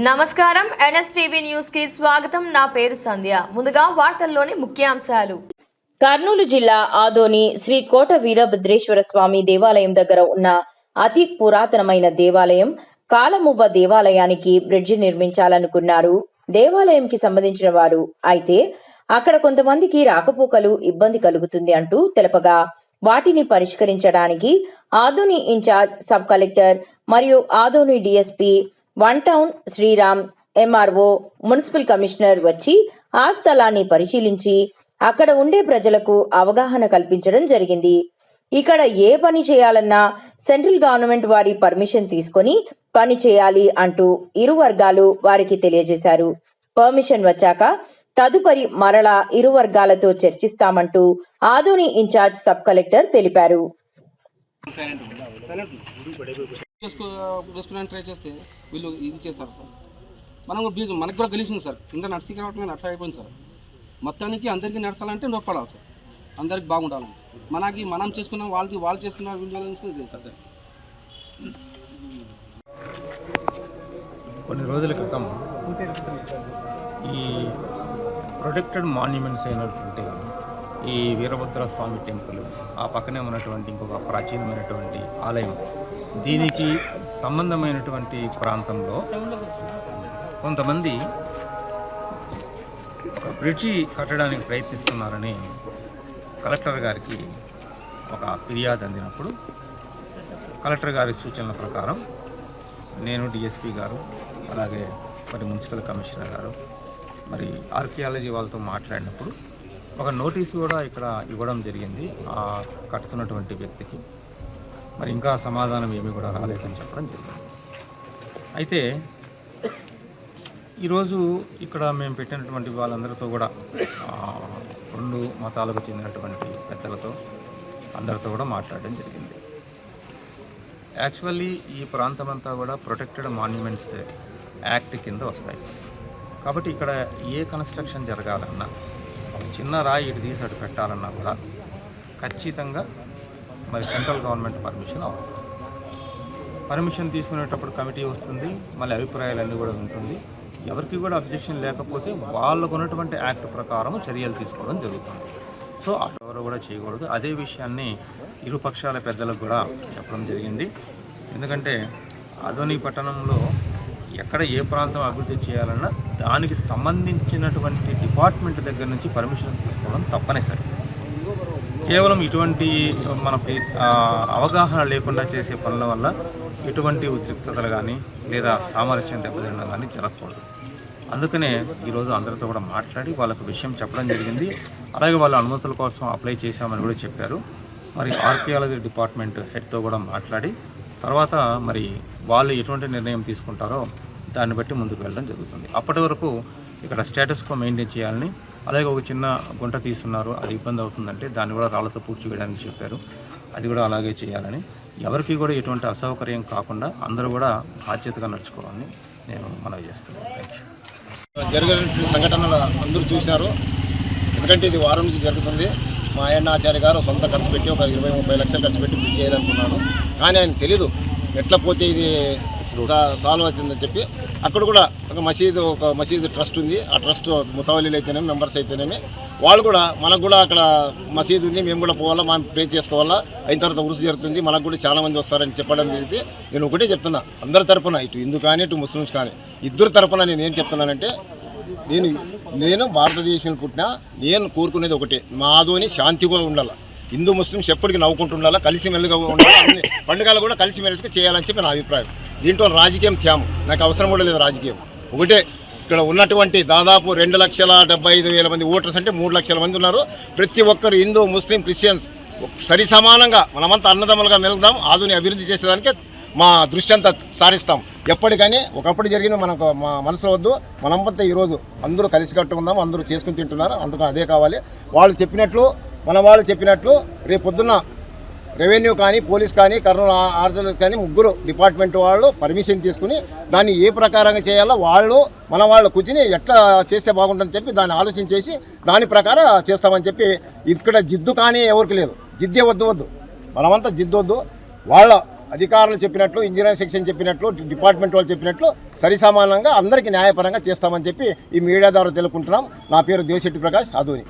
నమస్కారం NSTV news కి స్వాగతం. నా పేరు సంధ్య. ముందుగా వార్తల్లోని ముఖ్యాంశాలు. కర్నూలు జిల్లా ఆదోని శ్రీ కోట వీరభద్రేశ్వర స్వామి దేవాలయం దగ్గర ఉన్న అతి పురాతనమైన దేవాలయం కాలమువ్వ దేవాలయానికి బ్రిడ్జి నిర్మించాలనుకున్నారు దేవాలయంకి సంబంధించిన వారు. అయితే అక్కడ కొంతమందికి రాకపోకలు ఇబ్బంది కలుగుతుంది అంటూ తెలపగా వాటిని పరిష్కరించడానికి ఆదోని ఇన్ఛార్జ్ సబ్ కలెక్టర్ మరియు Adoni DSP one town Sriram MRO municipal commissioner వచ్చి ఆ స్థలాన్ని పరిశీలించి అక్కడ ఉండే ప్రజలకు అవగాహన కల్పించడం జరిగింది. ఇక్కడ ఏ పని చేయాలన్నా సెంట్రల్ గవర్నమెంట్ వారి పర్మిషన్ తీసుకొని పని చేయాలి అంటూ ఇరు వర్గాలు వారికి తెలియజేశారు. పర్మిషన్ వచ్చాక తదుపరి మరలా ఇరు వర్గాలతో చర్చిస్తామంటూ ఆదోని ఇన్ఛార్జ్ సబ్ కలెక్టర్ తెలిపారు. వేసుకుని ట్రై చేస్తే వీళ్ళు ఇది చేస్తారు సార్. మనకు కూడా గెలిచింది సార్. కింద నడిచి రావటం అట్లా అయిపోయింది సార్. మొత్తానికి అందరికీ నడచాలంటే నొప్పడాలి సార్. అందరికి బాగుండాలి. మనం చేసుకున్నాం, వాళ్ళు చేసుకున్న వీళ్ళు సార్. కొన్ని రోజుల క్రితం ఈ ప్రొటెక్టెడ్ మాన్యుమెంట్స్ అయినటువంటి ఈ వీరభద్ర స్వామి టెంపుల్, ఆ పక్కనే ఉన్నటువంటి ఇంకొక ప్రాచీనమైనటువంటి ఆలయం, దీనికి సంబంధమైనటువంటి ప్రాంతంలో కొంతమంది ఒక బ్రిడ్జి కట్టడానికి ప్రయత్నిస్తున్నారని కలెక్టర్ గారికి ఒక ఫిర్యాదు అందినప్పుడు కలెక్టర్ గారి సూచనల ప్రకారం నేను డిఎస్పీ గారు, అలాగే మరి మున్సిపల్ కమిషనర్ గారు, మరి ఆర్కియాలజీ వాళ్ళతో మాట్లాడినప్పుడు ఒక నోటీసు కూడా ఇక్కడ ఇవ్వడం జరిగింది ఆ కట్టుతున్నటువంటి వ్యక్తికి. మరి ఇంకా సమాధానం ఏమీ కూడా రాలేదని చెప్పడం జరిగింది. అయితే ఈరోజు ఇక్కడ మేము పెట్టినటువంటి వాళ్ళందరితో కూడా రెండు మతాలకు చెందినటువంటి పెద్దలతో అందరితో కూడా మాట్లాడడం జరిగింది. యాక్చువల్లీ ఈ ప్రాంతం అంతా కూడా ప్రొటెక్టెడ్ మాన్యుమెంట్స్ యాక్ట్ కింద వస్తాయి. కాబట్టి ఇక్కడ ఏ కన్స్ట్రక్షన్ జరగాలన్నా, చిన్న రాయి ఇటు తీసి అటు పెట్టాలన్నా కూడా ఖచ్చితంగా మరి సెంట్రల్ గవర్నమెంట్ పర్మిషన్ అవసరం. పర్మిషన్ తీసుకునేటప్పుడు కమిటీ వస్తుంది, మళ్ళీ అభిప్రాయాలన్నీ కూడా ఉంటుంది. ఎవరికి కూడా అబ్జెక్షన్ లేకపోతే వాళ్ళకు ఉన్నటువంటి యాక్ట్ ప్రకారం చర్యలు తీసుకోవడం జరుగుతుంది. సో ఎవరు కూడా చేయకూడదు. అదే విషయాన్ని ఇరుపక్షాల పెద్దలకు కూడా చెప్పడం జరిగింది. ఎందుకంటే ఆదోని పట్టణంలో ఎక్కడ ఏ ప్రాంతం అభివృద్ధి చేయాలన్నా దానికి సంబంధించినటువంటి డిపార్ట్మెంట్ దగ్గర నుంచి పర్మిషన్స్ తీసుకోవడం తప్పనిసరి. కేవలం ఇటువంటి మనకి అవగాహన లేకుండా చేసే పనుల వల్ల ఎటువంటి ఉద్రిక్తతలు కానీ లేదా సామరస్యం దెబ్బతినడం కానీ జరగకూడదు. అందుకనే ఈరోజు అందరితో కూడా మాట్లాడి వాళ్ళకు విషయం చెప్పడం జరిగింది. అలాగే వాళ్ళ అనుమతుల కోసం అప్లై చేశామని కూడా చెప్పారు. మరి ఆర్కియాలజీ డిపార్ట్మెంట్ హెడ్తో కూడా మాట్లాడి తర్వాత మరి వాళ్ళు ఎటువంటి నిర్ణయం తీసుకుంటారో దాన్ని బట్టి ముందుకు వెళ్ళడం జరుగుతుంది. అప్పటి వరకు ఇక్కడ స్టేటస్ కో మెయింటైన్ చేయాలని, అలాగే ఒక చిన్న గుంట తీస్తున్నారు, అది ఇబ్బంది అవుతుందంటే దాన్ని కూడా రాళ్లతో పూడ్చి వేయడానికి చెప్పారు. అది కూడా అలాగే చేయాలని, ఎవరికి కూడా ఎటువంటి అసౌకర్యం కాకుండా అందరూ కూడా బాధ్యతగా నడుచుకోవాలని నేను మనవి చేస్తున్నాను. Thank you. జరిగిన సంఘటనలు అందరూ చూసినారు. ఎందుకంటే ఇది వారం నుంచి జరుగుతుంది. మా ఆయన ఆచార్య గారు సొంత ఖర్చు పెట్టి ఒక 20-30 లక్షలు ఖర్చు పెట్టి బుక్ చేయాలనుకున్నాను. కానీ ఆయన తెలీదు ఎట్లా పోతే ఇది సాల్వ్ అవుతుందని చెప్పి అక్కడ కూడా ఒక మసీదు ట్రస్ట్ ఉంది. ఆ ట్రస్ట్ ముతవల్లీలు అయితేనేమి, మెంబర్స్ అయితేనేమి, వాళ్ళు కూడా మనకు కూడా అక్కడ మసీదు ఉంది, మేము కూడా పోవాలా, మనం ప్రే చేసుకోవాలా, అయిన తర్వాత ఉరుసు జరుగుతుంది, మనకు కూడా చాలామంది వస్తారని చెప్పడం జరిగింది. నేను ఒకటే చెప్తున్నా, అందరి తరపున, ఇటు హిందూ కానీ ఇటు ముస్లిమ్స్ కానీ ఇద్దరు తరపున నేను ఏం చెప్తున్నానంటే, నేను భారతదేశంలో పుట్టినా నేను కోరుకునేది ఒకటే, మా ఆదోని శాంతిగా ఉండాలి, హిందూ ముస్లిమ్స్ ఎప్పటికీ నవ్వుకుంటూ ఉండాలి, కలిసిమెలుగా ఉండాలి, అన్ని పండుగలు కూడా కలిసిమెలిసి చేయాలని చెప్పి నా అభిప్రాయం. దీంట్లో రాజకీయం త్యాము, నాకు అవసరం కూడా లేదు రాజకీయం. ఒకటే, ఇక్కడ ఉన్నటువంటి దాదాపు 2,75,000 మంది ఓటర్స్ అంటే 3 లక్షల మంది ఉన్నారు. ప్రతి ఒక్కరు హిందూ, ముస్లిం, క్రిస్టియన్స్ సరి సమానంగా మనమంతా అన్నదమ్ములుగా మెలుగుదాం. ఆదోని అభివృద్ధి చేసేదానికి మా దృష్టి అంతా సారిస్తాం. ఎప్పటికనీ ఒకప్పుడు జరిగిన మనకు మా మనసులో వద్దు. మనంతా ఈరోజు అందరూ కలిసికట్టు ఉందాం, అందరూ చేసుకుని తింటున్నారు. అందుకని అదే కావాలి. వాళ్ళు చెప్పినట్లు, వాళ్ళు చెప్పినట్లు రేపు పొద్దున్న రెవెన్యూ కానీ, పోలీస్ కానీ, కర్నూలు ఆర్జల్ కానీ ముగ్గురు డిపార్ట్మెంట్ వాళ్ళు పర్మిషన్ తీసుకుని దాన్ని ఏ ప్రకారంగా చేయాలో వాళ్ళు కూర్చుని ఎట్లా చేస్తే బాగుంటుందని చెప్పి దాన్ని ఆలోచన చేసి దాని ప్రకారం చేస్తామని చెప్పి. ఇక్కడ జిద్దు కానీ ఎవరికి లేదు, జిద్దే వద్దు. మనమంతా జిద్దొద్దు. వాళ్ళ అధికారులు చెప్పినట్లు, ఇంజనీరింగ్ సెక్షన్ చెప్పినట్లు, డిపార్ట్మెంట్ వాళ్ళు చెప్పినట్లు సరిసమానంగా అందరికీ న్యాయపరంగా చేస్తామని చెప్పి ఈ మీడియా ద్వారా తెలుపుకుంటున్నాం. నా పేరు దేశెట్టి ప్రకాష్, ఆదోని.